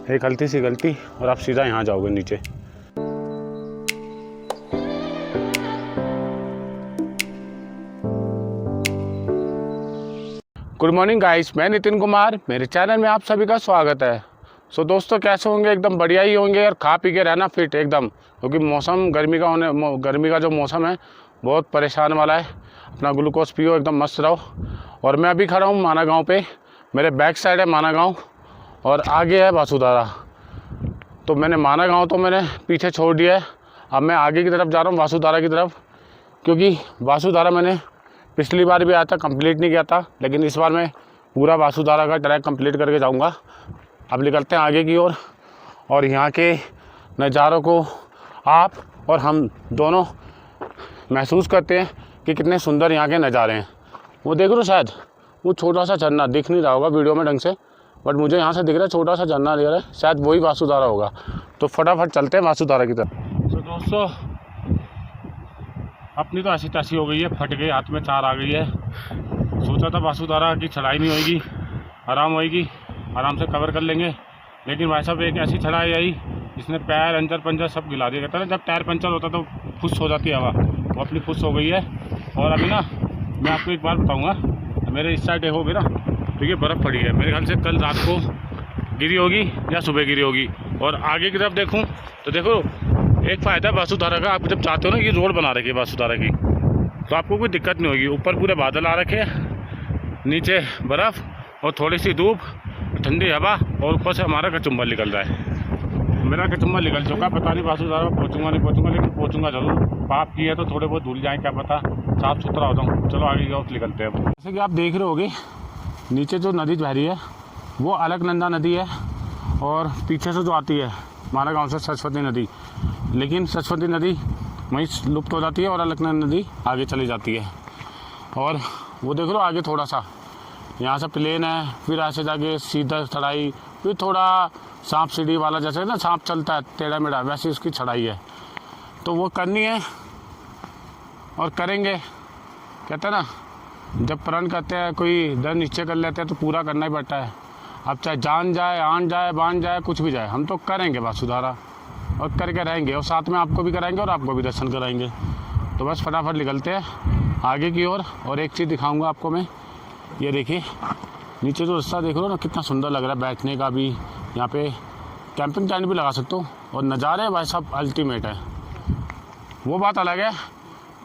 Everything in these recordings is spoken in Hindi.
एक हल्की सी गलती और आप सीधा यहाँ जाओगे नीचे। गुड मॉर्निंग गाइस, मैं नितिन कुमार, मेरे चैनल में आप सभी का स्वागत है। सो दोस्तों, कैसे होंगे? एकदम बढ़िया ही होंगे और खा पी के रहना फिट एकदम, क्योंकि मौसम गर्मी का जो मौसम है बहुत परेशान वाला है। अपना ग्लूकोज पियो, एकदम मस्त रहो। और मैं अभी खड़ा हूँ माना गाँव पे। मेरे बैक साइड है माना गाँव और आगे है वासुधारा। तो मैंने माना गाँव तो मैंने पीछे छोड़ दिया है। अब मैं आगे की तरफ जा रहा हूँ, वासुधारा की तरफ, क्योंकि वासुधारा मैंने पिछली बार भी आया था, कंप्लीट नहीं किया था, लेकिन इस बार मैं पूरा वासुधारा का ट्रैक कंप्लीट करके जाऊंगा। अब निकलते हैं आगे की ओर और यहाँ के नज़ारों को आप और हम दोनों महसूस करते हैं कि कितने सुंदर यहाँ के नज़ारे हैं। वो देख लो, शायद वो छोटा सा झरना दिख नहीं रहा होगा वीडियो में ढंग से, बट मुझे यहाँ से दिख रहा है छोटा सा झरना दिख रहा है, शायद वही वासुधारा होगा। तो फटाफट चलते हैं वासुधारा की तरफ। तो दोस्तों, अपनी तो ऐसी तैसी हो गई है, फट गई, हाथ में चार आ गई है। सोचा था वासुधारा की चढ़ाई नहीं होगी, आराम होएगी, आराम से कवर कर लेंगे, लेकिन भाई साहब एक ऐसी चढ़ाई आई जिसने पैर अंजर पंजर सब गिला दिया। कहता है ना, जब टायर पंचर होता तो फुस हो जाती है हवा, वो अपनी फुस हो गई है। और अभी ना मैं आपको एक बार बताऊँगा, मेरे इस साइड देखोगे ना तो ये बर्फ़ पड़ी है, मेरे ख्याल से कल रात को गिरी होगी या सुबह गिरी होगी। और आगे की तरफ देखूँ तो देखो, एक फ़ायदा है वासुधारा का, आप जब चाहते हो ना, ये रोड बना रखी है वासुधारा की, तो आपको कोई दिक्कत नहीं होगी। ऊपर पूरे बादल आ रखे हैं, नीचे बर्फ़ और थोड़ी सी धूप, ठंडी हवा, और ऊपर से हमारा कचुम्बर निकल रहा है। मेरा कचुम्बर निकल चुका, पता नहीं वासुधारा में पहुँचूँगा नहीं पहुँचूँगा, लेकिन पहुँचूँगा ज़रूर। पाप की है तो थोड़े बहुत धुल जाएँ, क्या पता साफ़ सुथरा हो जाऊँ। चलो आगे की ओर निकलते हैं। जैसे कि आप देख रहे होगे, नीचे जो नदी बह रही है वो अलकनंदा नदी है, और पीछे से जो आती है माना गाँव से सरस्वती नदी, लेकिन सरस्वती नदी वहीं लुप्त हो जाती है और अलकनंदा नदी आगे चली जाती है। और वो देख लो आगे थोड़ा सा, यहाँ से प्लेन है, फिर ऐसे जाके सीधा चढ़ाई, फिर थोड़ा सांप सीढ़ी वाला, जैसे ना सांप चलता है टेढ़ा मेढ़ा, वैसे उसकी चढ़ाई है। तो वो करनी है और करेंगे। कहते हैं ना, जब प्रण करते हैं, कोई दर निश्चय कर लेते हैं तो पूरा करना ही पड़ता है। अब चाहे जान जाए, आन जाए, बान जाए, कुछ भी जाए, हम तो करेंगे वासुधारा और करके रहेंगे, और साथ में आपको भी कराएंगे और आपको भी दर्शन कराएंगे। तो बस फटाफट निकलते हैं आगे की ओर। और एक चीज़ दिखाऊंगा आपको मैं, ये देखिए नीचे जो रास्ता देख रहे हो ना, कितना सुंदर लग रहा है बैठने का भी। यहाँ पे कैंपिंग टेंट भी लगा सकते हो, और नज़ारे भाई साहब अल्टीमेट है। वो बात अलग है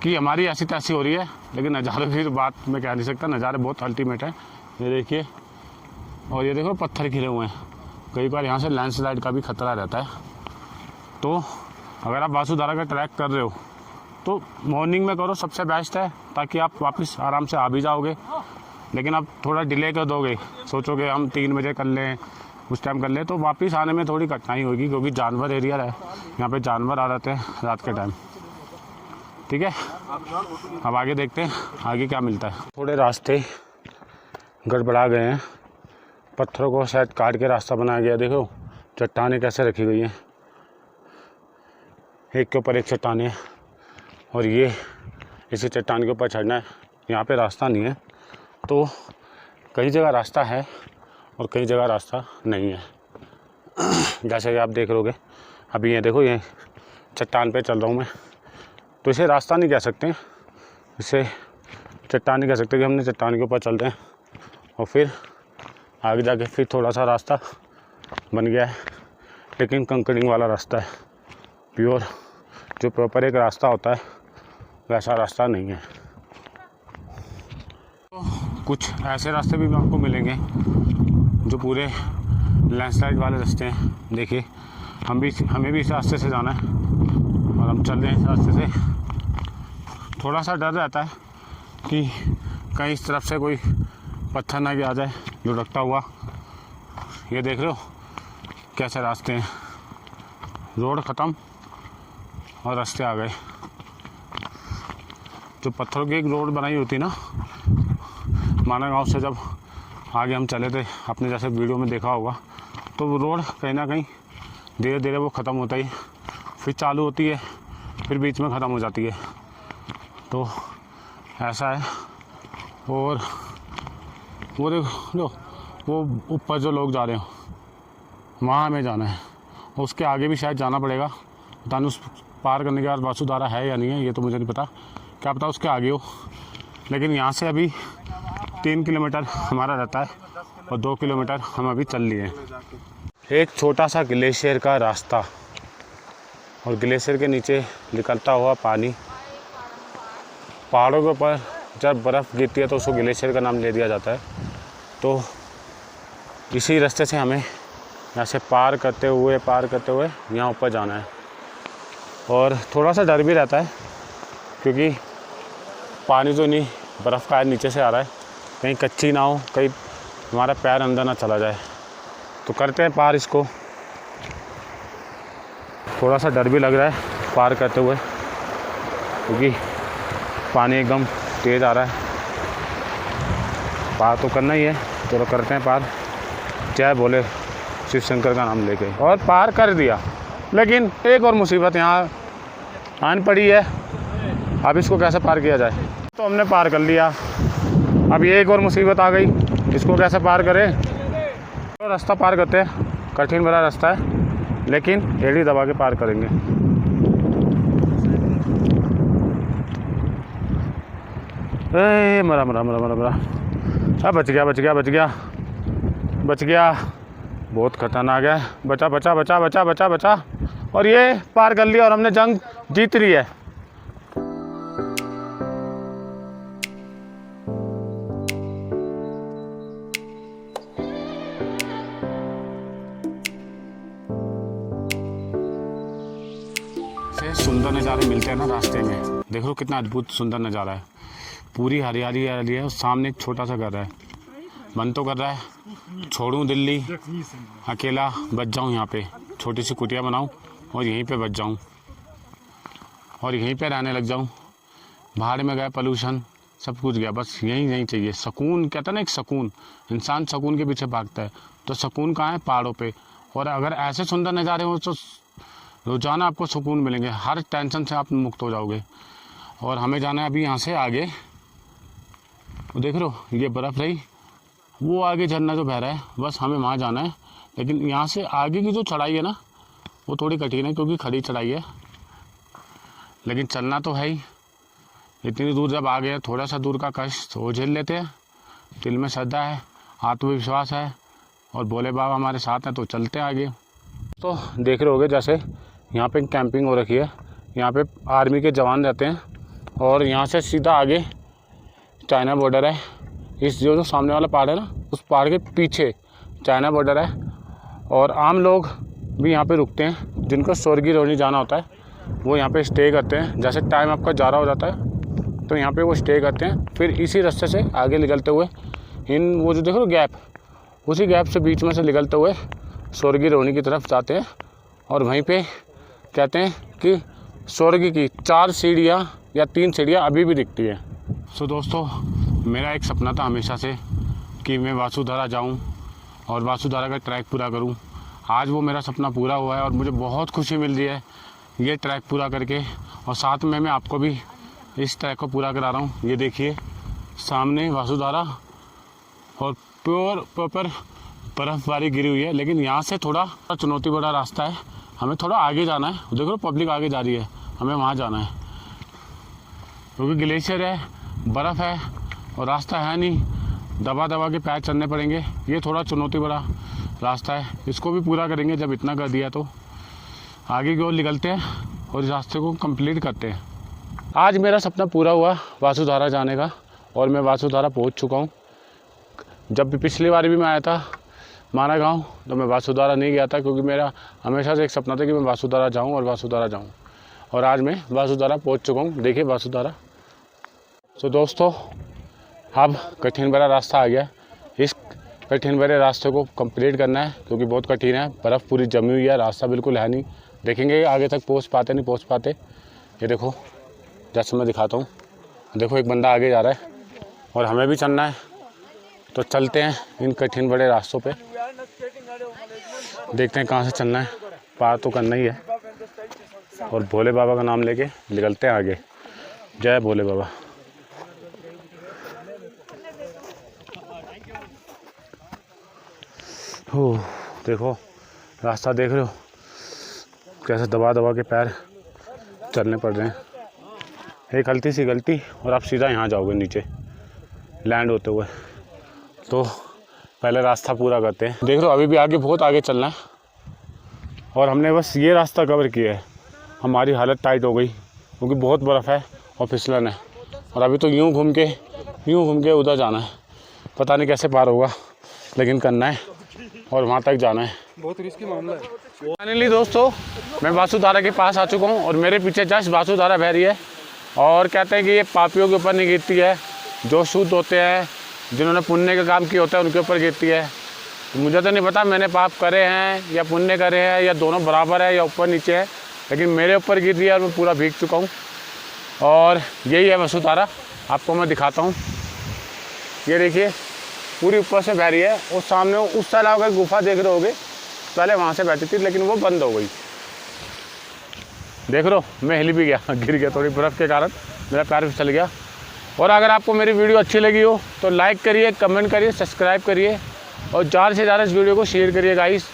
कि हमारी ऐसी तैसी हो रही है, लेकिन नज़ारे की बात मैं कह नहीं सकता, नज़ारे बहुत अल्टीमेट है। ये देखिए, और ये देखो पत्थर घिरे हुए हैं, कई बार यहाँ से लैंडस्लाइड का भी खतरा रहता है। तो अगर आप वासुधारा का ट्रैक कर रहे हो तो मॉर्निंग में करो, सबसे बेस्ट है, ताकि आप वापस आराम से आ भी जाओगे। लेकिन आप थोड़ा डिले कर दोगे, सोचोगे हम 3 बजे कर लें, उस टाइम कर लें, तो वापस आने में थोड़ी कठिनाई होगी, क्योंकि जानवर एरिया है, यहाँ पे जानवर आ जाते हैं रात के टाइम। ठीक है, अब आगे देखते हैं आगे क्या मिलता है। थोड़े रास्ते गड़बड़ा गए हैं, पत्थरों को शायद काट के रास्ता बनाया गया। देखो चट्टानें कैसे रखी गई हैं, एक के ऊपर एक चट्टानें, और ये इसी चट्टान के ऊपर चढ़ना है। यहाँ पे रास्ता नहीं है, तो कई जगह रास्ता है और कई जगह रास्ता नहीं है। जैसे कि आप देख लोगे, अभी ये देखो, ये चट्टान पे चल रहा हूँ मैं, तो इसे रास्ता नहीं कह सकते, इसे चट्टान नहीं कह सकते, कि हमने चट्टान के ऊपर चल रहे हैं और फिर आगे जाके फिर थोड़ा सा रास्ता बन गया है, लेकिन कंकरिंग वाला रास्ता है, प्योर जो प्रॉपर एक रास्ता होता है वैसा रास्ता नहीं है। तो कुछ ऐसे रास्ते भी आपको मिलेंगे जो पूरे लैंडस्लाइड वाले रास्ते हैं। देखिए, हमें भी इस रास्ते से जाना है और हम चल रहे हैं इस रास्ते से। थोड़ा सा डर रहता है कि कहीं इस तरफ से कोई पत्थर ना आ जाए जो रखता हुआ। ये देख रहे हो कैसे रास्ते हैं, रोड ख़त्म और रास्ते आ गए। जो पत्थरों की एक रोड बनाई होती ना, माना गाँव से जब आगे हम चले थे, आपने जैसे वीडियो में देखा होगा, तो वो रोड कहीं ना कहीं धीरे धीरे वो ख़त्म होता ही फिर चालू होती है, फिर बीच में ख़त्म हो जाती है। तो ऐसा है। और वो देखो, वो ऊपर जो लोग जा रहे हो वहाँ हमें जाना है। उसके आगे भी शायद जाना पड़ेगा, पता नहीं उस पार करने के बाद वासुधारा है या नहीं है, ये तो मुझे नहीं पता, क्या पता उसके आगे हो। लेकिन यहाँ से अभी 3 किलोमीटर हमारा रहता है और 2 किलोमीटर हम अभी चल लिए हैं। एक छोटा सा ग्लेशियर का रास्ता और ग्लेशियर के नीचे निकलता हुआ पानी। पहाड़ों के ऊपर जब बर्फ़ गिरती है तो उसको ग्लेशियर का नाम ले दिया जाता है। तो इसी रास्ते से हमें यहाँ से पार करते हुए यहाँ ऊपर जाना है। और थोड़ा सा डर भी रहता है क्योंकि पानी तो नहीं, बर्फ़ का नीचे से आ रहा है, कहीं कच्ची ना हो, कहीं हमारा पैर अंदर ना चला जाए। तो करते हैं पार इसको। थोड़ा सा डर भी लग रहा है पार करते हुए क्योंकि पानी एकदम तेज़ आ रहा है। पार तो करना ही है, चलो करते हैं पार। जय बोले शिव शंकर का नाम लेके। और पार कर दिया, लेकिन एक और मुसीबत यहाँ आन पड़ी है। अब इसको कैसे पार किया जाए? तो हमने पार कर लिया, अब ये एक और मुसीबत आ गई, इसको कैसे पार करें? तो रास्ता पार करते हैं, कठिन भरा रास्ता है लेकिन एड़ी दबा के पार करेंगे। ए मरा मरा मरा मरा मरा, अब बच गया। बहुत खतरनाक है, बचा। और ये पार कर लिया और हमने जंग जीत ली है। सुंदर नज़ारे मिलते हैं ना रास्ते में। देखो कितना अद्भुत सुंदर नज़ारा है, पूरी हरियाली है और सामने एक छोटा सा घर है। मन तो कर रहा है छोड़ूं दिल्ली, अकेला बच जाऊं यहाँ पे, छोटी सी कुटिया बनाऊं और यहीं पे बच जाऊं और यहीं पे रहने लग जाऊं। बाहर में गया पोल्यूशन, सब कुछ गया, बस यहीं चाहिए सुकून। कहता ना एक सुकून, इंसान सुकून के पीछे भागता है, तो सुकून कहाँ है? पहाड़ों पे। और अगर ऐसे सुंदर नज़ारे हो तो रोज़ाना आपको सुकून मिलेंगे, हर टेंशन से आप मुक्त हो जाओगे। और हमें जाना है अभी यहाँ से आगे। देख रहे हो ये बर्फ़ रही, वो आगे झरना जो बह रहा है, बस हमें वहाँ जाना है। लेकिन यहाँ से आगे की जो चढ़ाई है ना, वो थोड़ी कठिन है क्योंकि खड़ी चढ़ाई है, लेकिन चलना तो है ही। इतनी दूर जब आ गए, थोड़ा सा दूर का कष्ट वो झेल लेते हैं। दिल में श्रद्धा है, आत्मविश्वास है और भोले बाबा हमारे साथ हैं, तो चलते हैं आगे। तो देख रहे होगे जैसे यहाँ पे कैंपिंग हो रखी है, यहाँ पे आर्मी के जवान रहते हैं और यहाँ से सीधा आगे चाइना बॉर्डर है। इस जो सामने वाला पहाड़ है ना, उस पहाड़ के पीछे चाइना बॉर्डर है। और आम लोग भी यहाँ पे रुकते हैं, जिनको स्वर्गीय रोहिणी जाना होता है वो यहाँ पे स्टे करते हैं। जैसे टाइम आपका ज़्यादा हो जाता है तो यहाँ पे वो स्टे करते हैं। फिर इसी रास्ते से आगे निकलते हुए वो जो देखो गैप, उसी गैप से बीच में से निकलते हुए स्वर्गीय रोहिणी की तरफ जाते हैं। और वहीं पे कहते हैं कि स्वर्ग की 4 सीढ़ियाँ या 3 सीढ़ियाँ अभी भी दिखती है। सो दोस्तों, मेरा एक सपना था हमेशा से कि मैं वासुधारा जाऊं और वासुधारा का ट्रैक पूरा करूं। आज वो मेरा सपना पूरा हुआ है और मुझे बहुत खुशी मिल रही है ये ट्रैक पूरा करके। और साथ में मैं आपको भी इस ट्रैक को पूरा करा रहा हूं। ये देखिए सामने वासुधारा और प्रॉपर बर्फ़बारी गिरी हुई है, लेकिन यहाँ से थोड़ा चुनौती भरा रास्ता है, हमें थोड़ा आगे जाना है। देखो पब्लिक आगे जा रही है, हमें वहाँ जाना है क्योंकि ग्लेशियर है, बर्फ़ है और रास्ता है नहीं, दबा के पैर चलने पड़ेंगे। ये थोड़ा चुनौती भरा रास्ता है, इसको भी पूरा करेंगे। जब इतना कर दिया तो आगे की ओर निकलते हैं और इस रास्ते को कंप्लीट करते हैं। आज मेरा सपना पूरा हुआ वासुधारा जाने का और मैं वासुधारा पहुंच चुका हूं। जब भी पिछली बार भी मैं आया था माना गाँव, तो मैं वासुधारा नहीं गया था क्योंकि मेरा हमेशा से एक सपना था कि मैं वासुधारा जाऊँ और वासुधारा जाऊँ। और आज मैं वासुधारा पहुँच चुका हूँ। देखिए वासुधारा। तो दोस्तों, अब कठिन भरा रास्ता आ गया। इस कठिन भरे रास्ते को कंप्लीट करना है क्योंकि बहुत कठिन है, बर्फ़ पूरी जमी हुई है, रास्ता बिल्कुल है नहीं। देखेंगे आगे तक पहुंच पाते नहीं पहुंच पाते। ये देखो जैसे मैं दिखाता हूँ, देखो एक बंदा आगे जा रहा है और हमें भी चलना है। तो चलते हैं इन कठिन बड़े रास्तों पे, देखते हैं कहाँ से चलना है। पार तो करना ही है और भोले बाबा का नाम लेके निकलते हैं आगे। जय भोले बाबा। हो देखो रास्ता देख रहे हो कैसे दबा दबा के पैर चलने पड़ रहे हैं। एक हल्की सी गलती और आप सीधा यहाँ जाओगे नीचे लैंड होते हुए। तो पहले रास्ता पूरा करते हैं। देख रहे हो अभी भी आगे बहुत आगे चलना है और हमने बस ये रास्ता कवर किया है। हमारी हालत टाइट हो गई क्योंकि बहुत बर्फ़ है और फिसलन है और अभी तो यूँ घूम के उधर जाना है। पता नहीं कैसे पार होगा लेकिन करना है और वहाँ तक जाना है। बहुत रिस्की मामला है। फाइनली दोस्तों मैं बासुधारा के पास आ चुका हूँ और मेरे पीछे जस्ट बासुधारा बह रही है और कहते हैं कि ये पापियों के ऊपर नहीं गिरती है, जो शुद्ध होते हैं जिन्होंने पुण्य का काम किया होता है उनके ऊपर गिरती है। मुझे तो नहीं पता मैंने पाप करे हैं या पुण्य करे हैं या दोनों बराबर है या ऊपर नीचे है, लेकिन मेरे ऊपर गिर रही है और मैं पूरा भीग चुका हूँ। और यही है बासुधारा, आपको मैं दिखाता हूँ। ये देखिए पूरी ऊपर से बह रही है और सामने उस साइड अगर गुफा देख रहे होगे पहले वहाँ से बहती थी लेकिन वो बंद हो गई। देख रहे हो मैं हिल भी गया, गिर गया थोड़ी बर्फ़ के कारण, मेरा पैर फिसल गया। और अगर आपको मेरी वीडियो अच्छी लगी हो तो लाइक करिए, कमेंट करिए, सब्सक्राइब करिए और ज़्यादा से ज़्यादा इस वीडियो को शेयर करिए गाइस।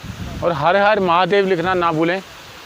और हर हर महादेव लिखना ना भूलें।